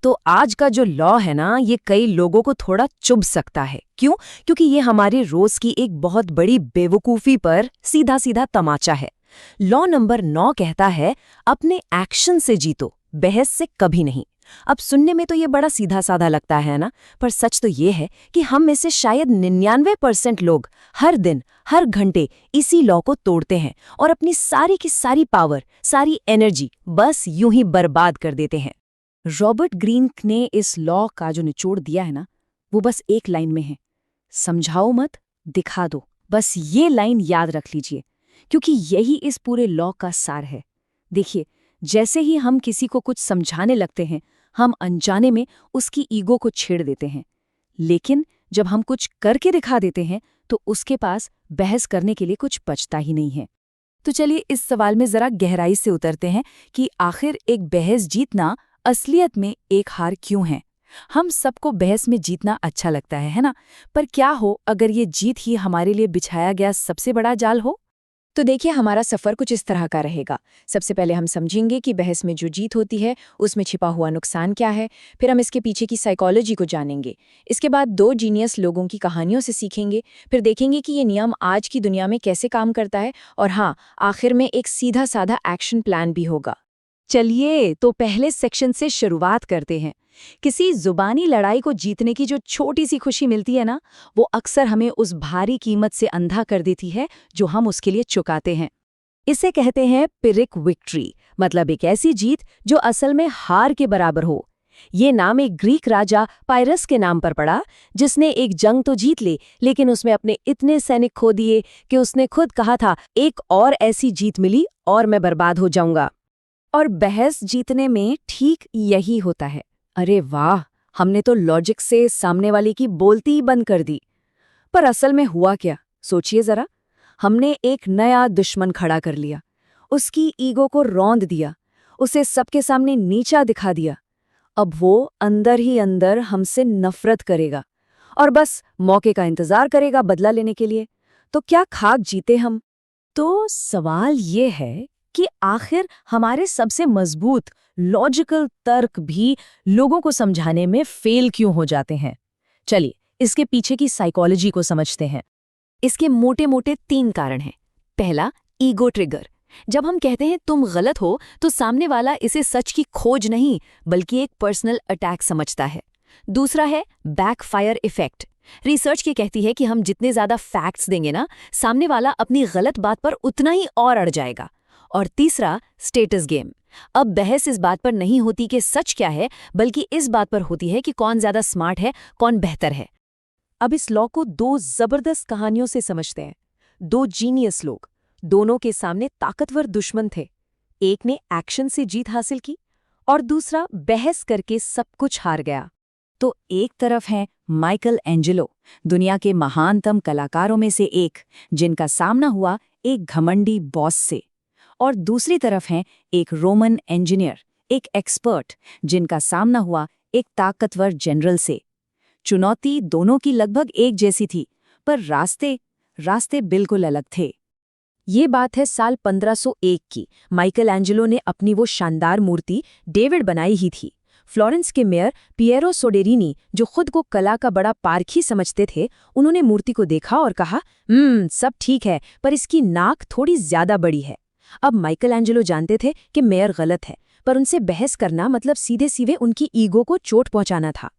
तो आज का जो लॉ है ना, ये कई लोगों को थोड़ा चुभ सकता है। क्यों? क्योंकि ये हमारे रोज की एक बहुत बड़ी बेवकूफ़ी पर सीधा सीधा तमाचा है। लॉ नंबर 9 कहता है, अपने एक्शन से जीतो, बहस से कभी नहीं। अब सुनने में तो ये बड़ा सीधा साधा लगता है ना, पर सच तो ये है कि हम में से शायद 99% लोग हर दिन हर घंटे इसी लॉ को तोड़ते हैं और अपनी सारी की सारी पावर, सारी एनर्जी बस यूं ही बर्बाद कर देते हैं। रॉबर्ट ग्रीन ने इस लॉ का जो निचोड़ दिया है ना, वो बस एक लाइन में है, समझाओ मत, दिखा दो। बस ये लाइन याद रख लीजिए, क्योंकि यही इस पूरे लॉ का सार है। देखिए, जैसे ही हम किसी को कुछ समझाने लगते हैं, हम अनजाने में उसकी ईगो को छेड़ देते हैं। लेकिन जब हम कुछ करके दिखा देते हैं, तो उसके पास बहस करने के लिए कुछ बचता ही नहीं है। तो चलिए इस सवाल में जरा गहराई से उतरते हैं कि आखिर एक बहस जीतना असलियत में एक हार क्यों है। हम सबको बहस में जीतना अच्छा लगता है ना? पर क्या हो अगर ये जीत ही हमारे लिए बिछाया गया सबसे बड़ा जाल हो? तो देखिए, हमारा सफ़र कुछ इस तरह का रहेगा। सबसे पहले हम समझेंगे कि बहस में जो जीत होती है उसमें छिपा हुआ नुकसान क्या है। फिर हम इसके पीछे की साइकोलॉजी को जानेंगे। इसके बाद 2 जीनियस लोगों की कहानियों से सीखेंगे। फिर देखेंगे कि ये नियम आज की दुनिया में कैसे काम करता है। और हाँ, आखिर में एक सीधा साधा एक्शन प्लान भी होगा। चलिए तो पहले सेक्शन से शुरुआत करते हैं। किसी जुबानी लड़ाई को जीतने की जो छोटी सी खुशी मिलती है ना, वो अक्सर हमें उस भारी कीमत से अंधा कर देती है जो हम उसके लिए चुकाते हैं। इसे कहते हैं पिरिक विक्ट्री, मतलब एक ऐसी जीत जो असल में हार के बराबर हो। ये नाम एक ग्रीक राजा पायरस के नाम पर पड़ा, जिसने एक जंग तो जीत ली, लेकिन उसमें अपने इतने सैनिक खो दिए कि उसने खुद कहा था, एक और ऐसी जीत मिली और मैं बर्बाद हो जाऊंगा। और बहस जीतने में ठीक यही होता है। अरे वाह, हमने तो लॉजिक से सामने वाले की बोलती ही बंद कर दी। पर असल में हुआ क्या, सोचिए जरा। हमने एक नया दुश्मन खड़ा कर लिया, उसकी ईगो को रौंद दिया, उसे सबके सामने नीचा दिखा दिया। अब वो अंदर ही अंदर हमसे नफरत करेगा और बस मौके का इंतजार करेगा बदला लेने के लिए। तो क्या खाक जीते हम? तो सवाल ये है कि आखिर हमारे सबसे मजबूत लॉजिकल तर्क भी लोगों को समझाने में फेल क्यों हो जाते हैं। चलिए इसके पीछे की साइकोलॉजी को समझते हैं। इसके मोटे मोटे 3 कारण हैं। पहला, ईगो ट्रिगर। जब हम कहते हैं तुम गलत हो, तो सामने वाला इसे सच की खोज नहीं बल्कि एक पर्सनल अटैक समझता है। दूसरा है बैकफायर इफेक्ट। रिसर्च ये कहती है कि हम जितने ज्यादा फैक्ट्स देंगे ना, सामने वाला अपनी गलत बात पर उतना ही और अड़ जाएगा। और तीसरा, स्टेटस गेम। अब बहस इस बात पर नहीं होती कि सच क्या है, बल्कि इस बात पर होती है कि कौन ज्यादा स्मार्ट है, कौन बेहतर है। अब इस लॉ को 2 जबरदस्त कहानियों से समझते हैं। 2 जीनियस लोग, दोनों के सामने ताकतवर दुश्मन थे। एक ने एक्शन से जीत हासिल की और दूसरा बहस करके सब कुछ हार गया। तो एक तरफ हैं माइकल एंजेलो, दुनिया के महानतम कलाकारों में से एक, जिनका सामना हुआ एक घमंडी बॉस से। और दूसरी तरफ हैं एक रोमन इंजीनियर, एक एक्सपर्ट, जिनका सामना हुआ एक ताकतवर जनरल से। चुनौती दोनों की लगभग एक जैसी थी, पर रास्ते बिल्कुल अलग थे। ये बात है साल 1501 की। माइकल एंजेलो ने अपनी वो शानदार मूर्ति डेविड बनाई ही थी। फ्लोरेंस के मेयर पिएरो सोडेरिनी, जो खुद को कला का बड़ा पारखी समझते थे, उन्होंने मूर्ति को देखा और कहा, सब ठीक है, पर इसकी नाक थोड़ी ज्यादा बड़ी है। अब माइकल एंजेलो जानते थे कि मेयर गलत है, पर उनसे बहस करना मतलब सीधे सीधे उनकी ईगो को चोट पहुंचाना था।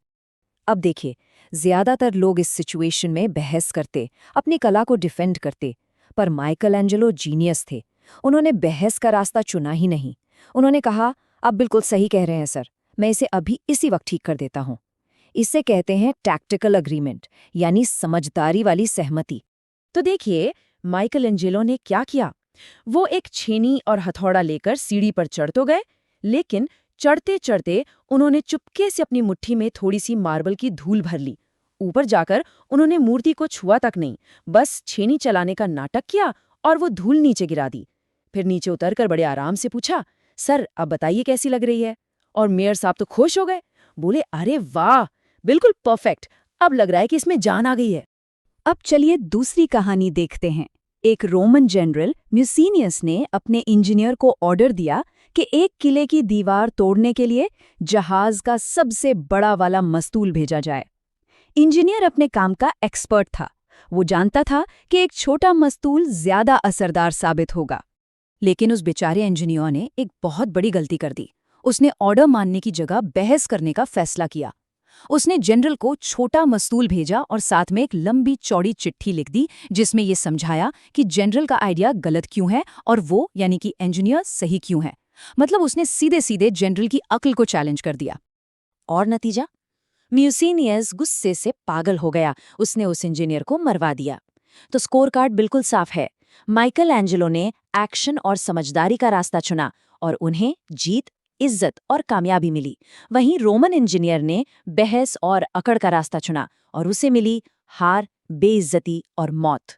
अब देखिए, ज्यादातर लोग इस सिचुएशन में बहस करते, अपनी कला को डिफेंड करते, पर माइकल एंजेलो जीनियस थे। उन्होंने बहस का रास्ता चुना ही नहीं। उन्होंने कहा, आप बिल्कुल सही कह रहे हैं सर, मैं इसे अभी इसी वक्त ठीक कर देता हूं। इसे कहते हैं टैक्टिकल अग्रीमेंट, यानी समझदारी वाली सहमति। तो देखिए, माइकल एंजेलो ने क्या किया। वो एक छेनी और हथौड़ा लेकर सीढ़ी पर चढ़ तो गए, लेकिन चढ़ते चढ़ते उन्होंने चुपके से अपनी मुट्ठी में थोड़ी सी मार्बल की धूल भर ली। ऊपर जाकर उन्होंने मूर्ति को छुआ तक नहीं, बस छेनी चलाने का नाटक किया और वो धूल नीचे गिरा दी। फिर नीचे उतरकर बड़े आराम से पूछा, सर अब बताइए कैसी लग रही है। और मेयर साहब तो खुश हो गए, बोले, अरे वाह, बिल्कुल परफेक्ट, अब लग रहा है कि इसमें जान आ गई है। अब चलिए दूसरी कहानी देखते हैं। एक रोमन जनरल म्यूसिनियस ने अपने इंजीनियर को ऑर्डर दिया कि एक किले की दीवार तोड़ने के लिए जहाज का सबसे बड़ा वाला मस्तूल भेजा जाए। इंजीनियर अपने काम का एक्सपर्ट था। वो जानता था कि एक छोटा मस्तूल ज्यादा असरदार साबित होगा। लेकिन उस बेचारे इंजीनियर ने एक बहुत बड़ी गलती कर दी। उसने ऑर्डर मानने की जगह बहस करने का फैसला किया। उसने जनरल को छोटा मस्तूल भेजा और साथ में एक लंबी चौड़ी चिट्ठी लिख दी, जिसमें यह समझाया कि जनरल का आइडिया गलत क्यों है और वो यानी कि इंजीनियर सही क्यों है। मतलब उसने सीधे सीधे जनरल की अक्ल को चैलेंज कर दिया। और नतीजा? म्यूसिनियस गुस्से से पागल हो गया। उसने उस इंजीनियर को मरवा दिया। तो स्कोर कार्ड बिल्कुल साफ है। माइकल एंजेलो ने एक्शन और समझदारी का रास्ता चुना और उन्हें जीत, इज्जत और कामयाबी मिली। वहीं रोमन इंजीनियर ने बहस और अकड़ का रास्ता चुना और उसे मिली हार, बेइज्जती और मौत।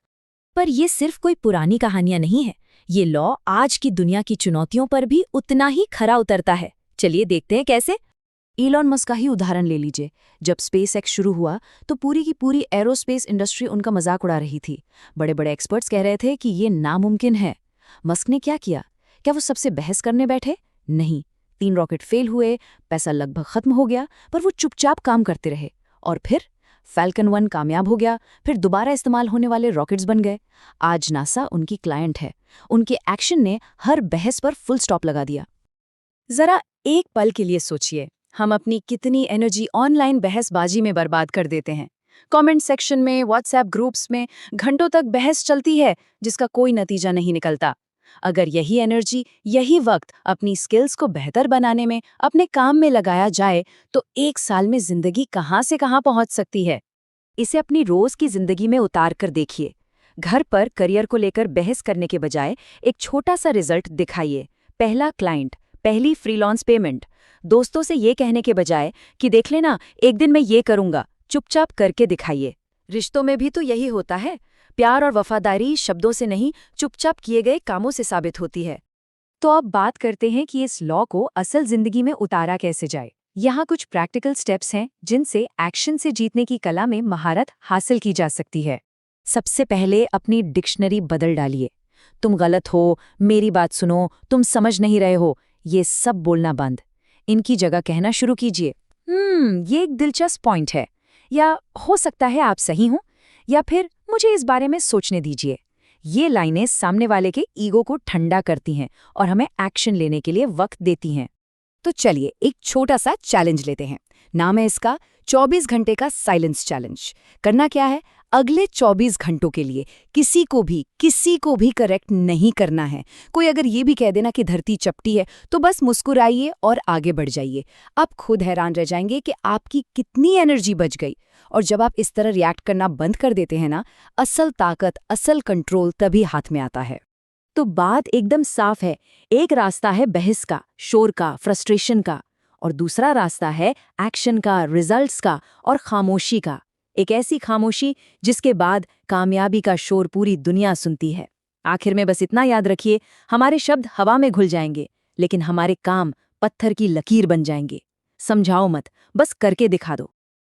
पर ये सिर्फ कोई पुरानी कहानियां नहीं है। ये लॉ आज की दुनिया की चुनौतियों पर भी उतना ही खरा उतरता है। चलिए देखते हैं कैसे। इलॉन मस्क का ही उदाहरण ले लीजिए। जब स्पेसएक्स शुरू हुआ तो पूरी की पूरी एरोस्पेस इंडस्ट्री उनका मजाक उड़ा रही थी। बड़े बड़े एक्सपर्ट्स कह रहे थे कि ये नामुमकिन है। मस्क ने क्या किया? क्या वो सबसे बहस करने बैठे? नहीं। 3 रॉकेट फेल हुए, पैसा लगभग खत्म हो गया, पर वो चुपचाप काम करते रहे। और फिर फैल्कन 1 कामयाब हो गया, फिर दोबारा इस्तेमाल होने वाले रॉकेट्स बन गए। आज नासा उनकी क्लाइंट है। उनके एक्शन ने हर बहस पर फुल स्टॉप लगा दिया। जरा एक पल के लिए सोचिए, हम अपनी कितनी एनर्जी ऑनलाइन बहसबाजी में बर्बाद कर देते हैं। कमेंट सेक्शन में, व्हाट्सएप ग्रुप्स में घंटों तक बहस चलती है जिसका कोई नतीजा नहीं निकलता। अगर यही एनर्जी, यही वक्त अपनी स्किल्स को बेहतर बनाने में, अपने काम में लगाया जाए तो 1 साल में जिंदगी कहाँ से कहाँ पहुँच सकती है। इसे अपनी रोज की जिंदगी में उतार कर देखिए। घर पर करियर को लेकर बहस करने के बजाय एक छोटा सा रिजल्ट दिखाइए। पहला क्लाइंट, पहली फ्रीलांस पेमेंट। दोस्तों से ये कहने के बजाय कि देख लेना एक दिन मैं ये करूंगा, चुपचाप करके दिखाइए। रिश्तों में भी तो यही होता है। प्यार और वफादारी शब्दों से नहीं, चुपचाप किए गए कामों से साबित होती है। तो अब बात करते हैं कि इस लॉ को असल जिंदगी में उतारा कैसे जाए। यहाँ कुछ प्रैक्टिकल स्टेप्स हैं जिनसे एक्शन से जीतने की कला में महारत हासिल की जा सकती है। सबसे पहले अपनी डिक्शनरी बदल डालिए। तुम गलत हो, मेरी बात सुनो, तुम समझ नहीं रहे हो, ये सब बोलना बंद। इनकी जगह कहना शुरू कीजिए, ये एक दिलचस्प पॉइंट है, या हो सकता है आप सही हो, या फिर मुझे इस बारे में सोचने दीजिए। ये लाइनें सामने वाले के ईगो को ठंडा करती हैं और हमें एक्शन लेने के लिए वक्त देती हैं। तो चलिए एक छोटा सा चैलेंज लेते हैं। नाम है इसका 24 घंटे का साइलेंस चैलेंज। करना क्या है? अगले 24 घंटों के लिए किसी को भी करेक्ट नहीं करना है। कोई अगर ये भी कह देना कि धरती चपटी है तो बस मुस्कुराइए और आगे बढ़ जाइए। आप खुद हैरान रह जाएंगे कि आपकी कितनी एनर्जी बच गई। और जब आप इस तरह रिएक्ट करना बंद कर देते हैं ना, असल ताकत, असल कंट्रोल तभी हाथ में आता है। तो बात एकदम साफ है। एक रास्ता है बहस का, शोर का, फ्रस्ट्रेशन का, और दूसरा रास्ता है एक्शन का, रिजल्ट्स का और खामोशी का। एक ऐसी खामोशी जिसके बाद कामयाबी का शोर पूरी दुनिया सुनती है। आखिर में बस इतना याद रखिए, हमारे शब्द हवा में घुल जाएंगे, लेकिन हमारे काम पत्थर की लकीर बन जाएंगे। समझाओ मत, बस करके दिखा दो।